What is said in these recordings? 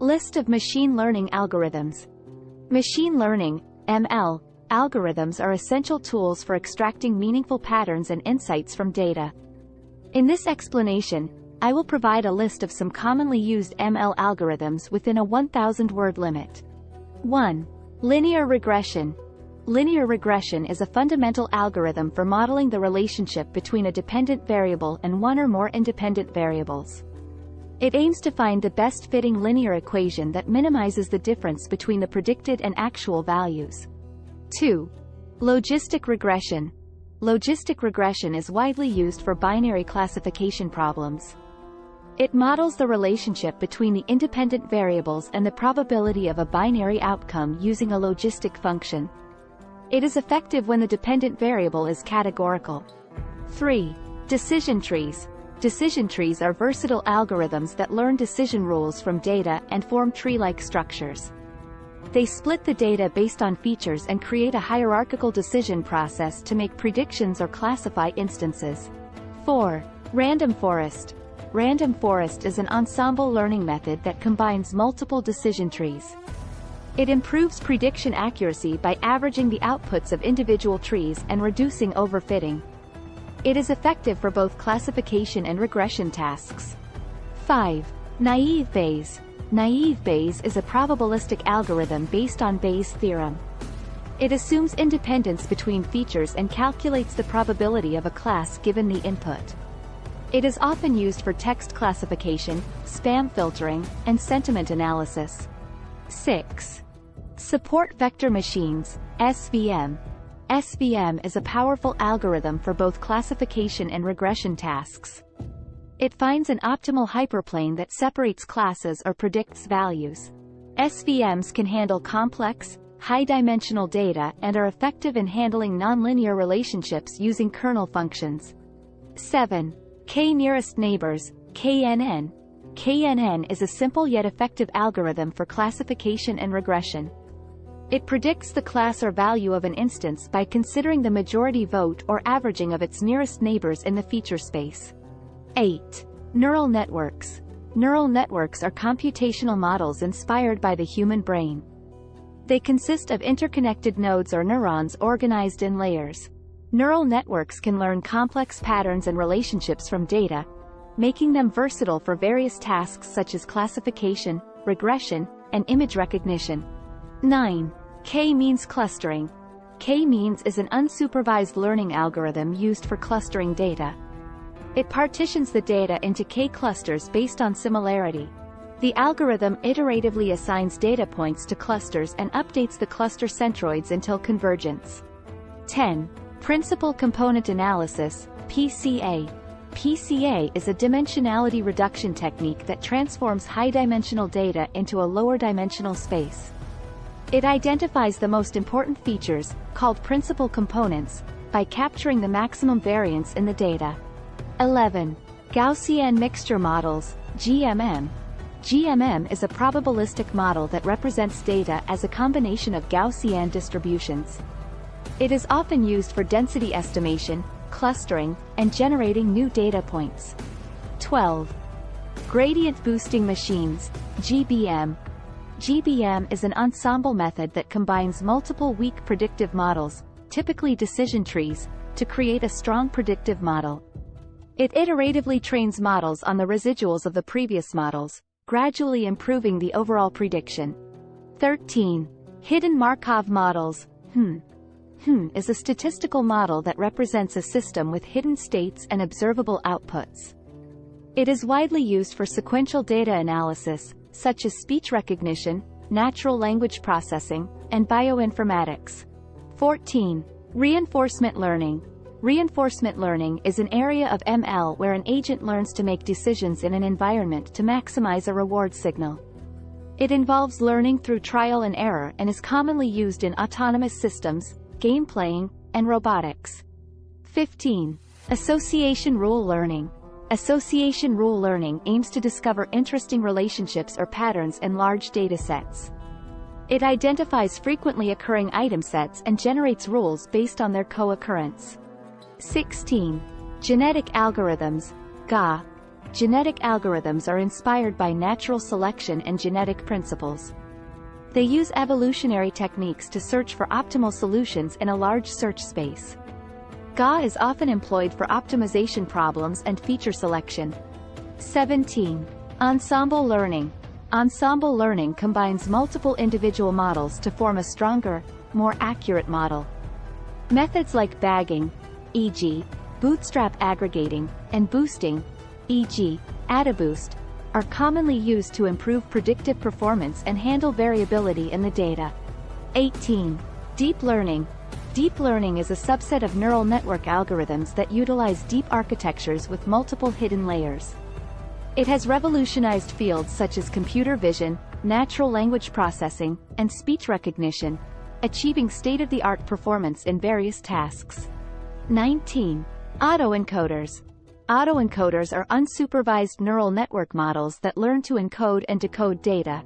List of machine learning algorithms. Machine learning, ML, algorithms are essential tools for extracting meaningful patterns and insights from data. In this explanation, I will provide a list of some commonly used ML algorithms within a 1,000-word limit. 1. Linear regression. Linear regression is a fundamental algorithm for modeling the relationship between a dependent variable and one or more independent variables. It aims to find the best-fitting linear equation that minimizes the difference between the predicted and actual values. 2. Logistic regression. Logistic regression is widely used for binary classification problems. It models the relationship between the independent variables and the probability of a binary outcome using a logistic function. It is effective when the dependent variable is categorical. 3. Decision trees. Decision trees are versatile algorithms that learn decision rules from data and form tree-like structures. They split the data based on features and create a hierarchical decision process to make predictions or classify instances. 4. Random forest. Random forest is an ensemble learning method that combines multiple decision trees. It improves prediction accuracy by averaging the outputs of individual trees and reducing overfitting. It is effective for both classification and regression tasks. 5. Naive Bayes. Naive Bayes is a probabilistic algorithm based on Bayes' theorem. It assumes independence between features and calculates the probability of a class given the input. It is often used for text classification, spam filtering, and sentiment analysis. 6. Support vector machines, SVM. SVM is a powerful algorithm for both classification and regression tasks. It finds an optimal hyperplane that separates classes or predicts values. SVMs can handle complex, high-dimensional data and are effective in handling nonlinear relationships using kernel functions. 7. K-nearest neighbors, KNN. KNN is a simple yet effective algorithm for classification and regression. It predicts the class or value of an instance by considering the majority vote or averaging of its nearest neighbors in the feature space. 8. Neural networks. Neural networks are computational models inspired by the human brain. They consist of interconnected nodes or neurons organized in layers. Neural networks can learn complex patterns and relationships from data, making them versatile for various tasks such as classification, regression, and image recognition. 9. K-means clustering. K-means is an unsupervised learning algorithm used for clustering data. It partitions the data into K-clusters based on similarity. The algorithm iteratively assigns data points to clusters and updates the cluster centroids until convergence. 10. Principal component analysis, PCA. PCA is a dimensionality reduction technique that transforms high-dimensional data into a lower-dimensional space. It identifies the most important features, called principal components, by capturing the maximum variance in the data. 11. Gaussian mixture models, GMM. GMM is a probabilistic model that represents data as a combination of Gaussian distributions. It is often used for density estimation, clustering, and generating new data points. 12. Gradient boosting machines, GBM. GBM is an ensemble method that combines multiple weak predictive models, typically decision trees, to create a strong predictive model. It iteratively trains models on the residuals of the previous models, gradually improving the overall prediction. 13. Hidden Markov models, HM is a statistical model that represents a system with hidden states and observable outputs. It is widely used for sequential data analysis, such as speech recognition, natural language processing, and bioinformatics. 14. Reinforcement learning. Reinforcement learning is an area of ML where an agent learns to make decisions in an environment to maximize a reward signal. It involves learning through trial and error and is commonly used in autonomous systems, game playing, and robotics. 15. Association rule learning. Association rule learning aims to discover interesting relationships or patterns in large datasets. It identifies frequently occurring item sets and generates rules based on their co-occurrence. 16. Genetic algorithms, GA. Genetic algorithms are inspired by natural selection and genetic principles. They use evolutionary techniques to search for optimal solutions in a large search space. GA is often employed for optimization problems and feature selection. 17. Ensemble learning. Ensemble learning combines multiple individual models to form a stronger, more accurate model. Methods like bagging, e.g., bootstrap aggregating, and boosting, e.g., AdaBoost, are commonly used to improve predictive performance and handle variability in the data. 18. Deep learning. Deep learning is a subset of neural network algorithms that utilize deep architectures with multiple hidden layers. It has revolutionized fields such as computer vision, natural language processing, and speech recognition, achieving state-of-the-art performance in various tasks. 19. Autoencoders. Autoencoders are unsupervised neural network models that learn to encode and decode data.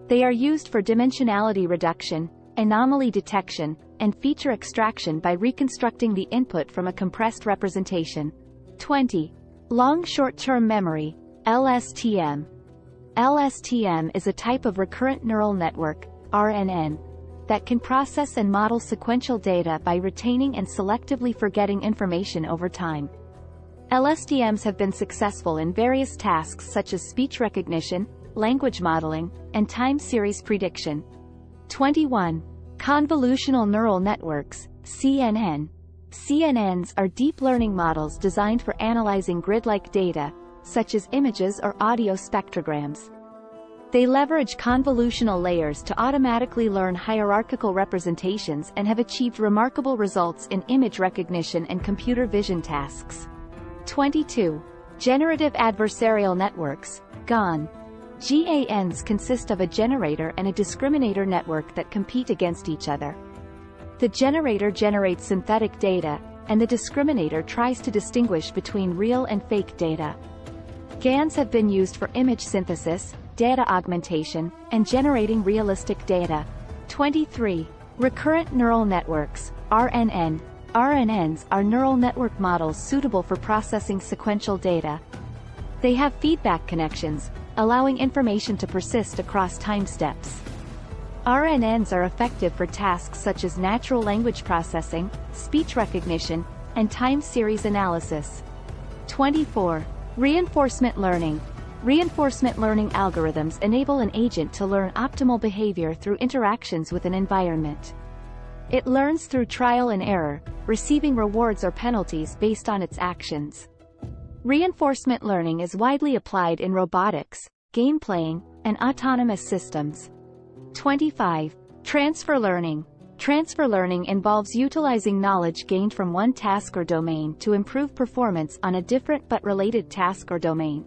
They are used for dimensionality reduction, anomaly detection, and feature extraction by reconstructing the input from a compressed representation. 20. Long short-term memory, LSTM. LSTM is a type of recurrent neural network, RNN, that can process and model sequential data by retaining and selectively forgetting information over time. LSTMs have been successful in various tasks such as speech recognition, language modeling, and time series prediction. 21. Convolutional neural networks, CNN. CNNs are deep learning models designed for analyzing grid-like data, such as images or audio spectrograms. They leverage convolutional layers to automatically learn hierarchical representations and have achieved remarkable results in image recognition and computer vision tasks. 22. Generative adversarial networks, GAN. GANs consist of a generator and a discriminator network that compete against each other. The generator generates synthetic data, and the discriminator tries to distinguish between real and fake data. GANs have been used for image synthesis, data augmentation, and generating realistic data. 23. Recurrent neural networks, RNN. RNNs are neural network models suitable for processing sequential data. They have feedback connections, allowing information to persist across time steps. RNNs are effective for tasks such as natural language processing, speech recognition, and time series analysis. 24. Reinforcement learning. Reinforcement learning algorithms enable an agent to learn optimal behavior through interactions with an environment. It learns through trial and error, receiving rewards or penalties based on its actions. Reinforcement learning is widely applied in robotics, game playing, and autonomous systems. 25. Transfer learning. Transfer learning involves utilizing knowledge gained from one task or domain to improve performance on a different but related task or domain.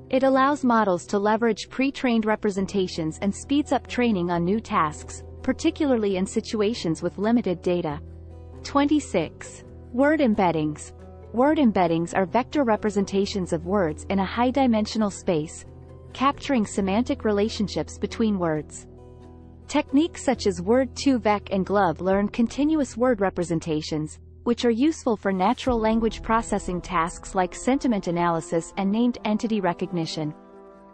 It allows models to leverage pre-trained representations and speeds up training on new tasks, particularly in situations with limited data. 26. Word embeddings. Word embeddings are vector representations of words in a high-dimensional space, capturing semantic relationships between words. Techniques such as Word2Vec and GloVe learn continuous word representations, which are useful for natural language processing tasks like sentiment analysis and named entity recognition.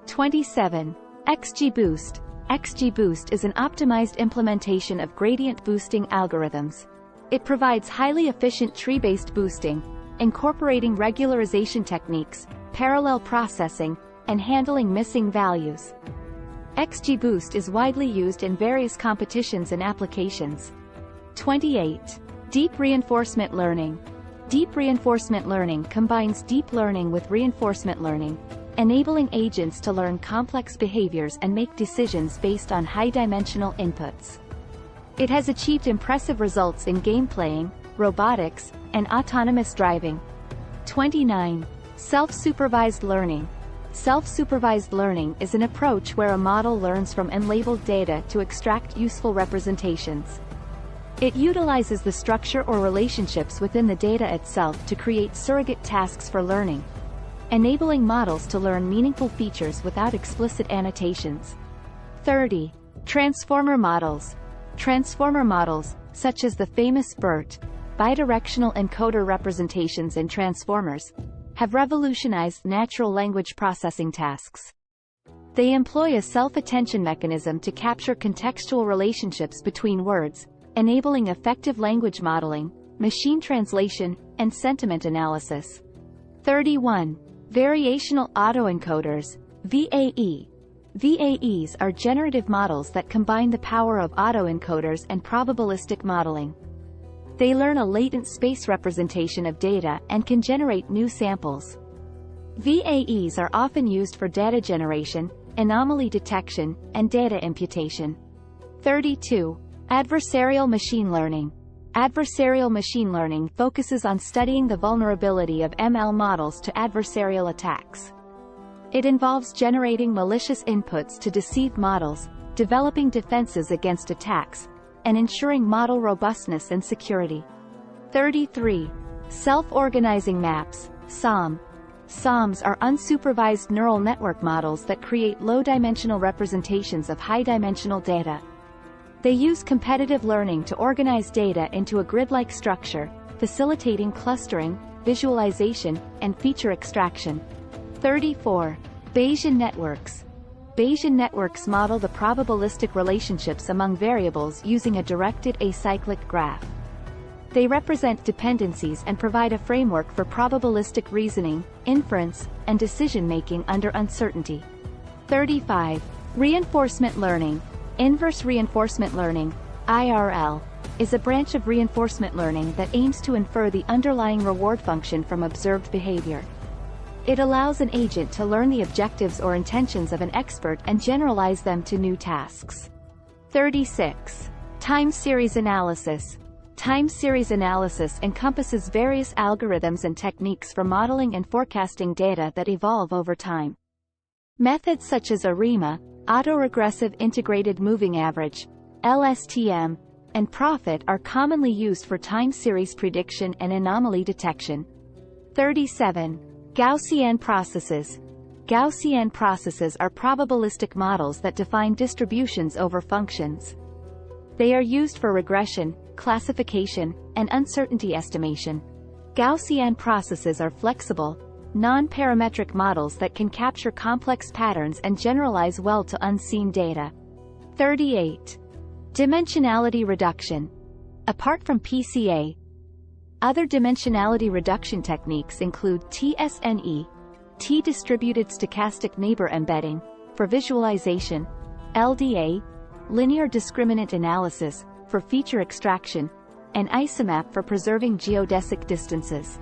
27. XGBoost. XGBoost is an optimized implementation of gradient boosting algorithms. It provides highly efficient tree-based boosting, incorporating regularization techniques, parallel processing, and handling missing values. XGBoost is widely used in various competitions and applications. 28. Deep reinforcement learning. Deep reinforcement learning combines deep learning with reinforcement learning, enabling agents to learn complex behaviors and make decisions based on high-dimensional inputs. It has achieved impressive results in game playing, robotics, and autonomous driving. 29. Self-supervised learning. Self-supervised learning is an approach where a model learns from unlabeled data to extract useful representations. It utilizes the structure or relationships within the data itself to create surrogate tasks for learning, enabling models to learn meaningful features without explicit annotations. 30. Transformer models. Transformer models, such as the famous BERT, bidirectional encoder representations in transformers, have revolutionized natural language processing tasks. They employ a self-attention mechanism to capture contextual relationships between words, enabling effective language modeling, machine translation, and sentiment analysis. 31. Variational autoencoders, VAE. VAEs are generative models that combine the power of autoencoders and probabilistic modeling. They learn a latent space representation of data and can generate new samples. VAEs are often used for data generation, anomaly detection, and data imputation. 32. Adversarial machine learning. Adversarial machine learning focuses on studying the vulnerability of ML models to adversarial attacks. It involves generating malicious inputs to deceive models, developing defenses against attacks, and ensuring model robustness and security. 33. Self-organizing maps, SOM. SOMs are unsupervised neural network models that create low-dimensional representations of high-dimensional data. They use competitive learning to organize data into a grid-like structure, facilitating clustering, visualization, and feature extraction. 34. Bayesian networks. Bayesian networks model the probabilistic relationships among variables using a directed acyclic graph. They represent dependencies and provide a framework for probabilistic reasoning, inference, and decision-making under uncertainty. 35. Reinforcement learning. Inverse reinforcement learning, IRL, is a branch of reinforcement learning that aims to infer the underlying reward function from observed behavior. It allows an agent to learn the objectives or intentions of an expert and generalize them to new tasks. 36. Time series analysis. Time series analysis encompasses various algorithms and techniques for modeling and forecasting data that evolve over time. Methods such as ARIMA, autoregressive integrated moving average, LSTM, and PROFIT are commonly used for time series prediction and anomaly detection. 37. Gaussian processes. Gaussian processes are probabilistic models that define distributions over functions. They are used for regression, classification, and uncertainty estimation. Gaussian processes are flexible, non-parametric models that can capture complex patterns and generalize well to unseen data. 38. Dimensionality reduction. Apart from PCA, other dimensionality reduction techniques include TSNE, T-distributed stochastic neighbor embedding, for visualization, LDA, linear discriminant analysis, for feature extraction, and ISOMAP for preserving geodesic distances.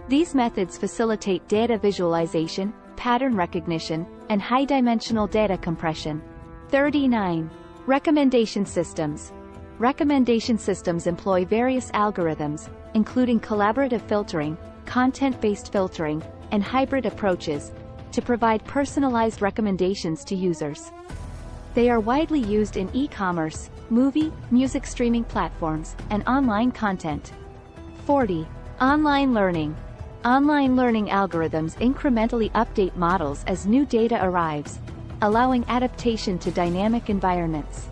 These methods facilitate data visualization, pattern recognition, and high-dimensional data compression. 39. Recommendation systems. Recommendation systems employ various algorithms, including collaborative filtering, content-based filtering, and hybrid approaches, to provide personalized recommendations to users. They are widely used in e-commerce, movie, music streaming platforms, and online content. 40. Online learning. Online learning algorithms incrementally update models as new data arrives, allowing adaptation to dynamic environments.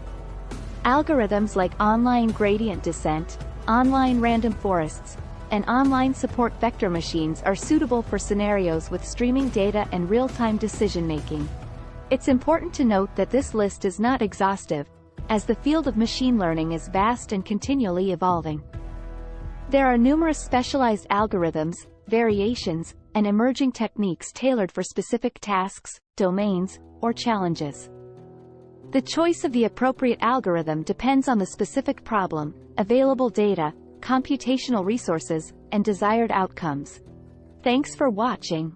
Algorithms like online gradient descent, online random forests, and online support vector machines are suitable for scenarios with streaming data and real-time decision-making. It's important to note that this list is not exhaustive, as the field of machine learning is vast and continually evolving. There are numerous specialized algorithms, variations, and emerging techniques tailored for specific tasks, domains, or challenges. The choice of the appropriate algorithm depends on the specific problem, available data, computational resources, and desired outcomes. Thanks for watching.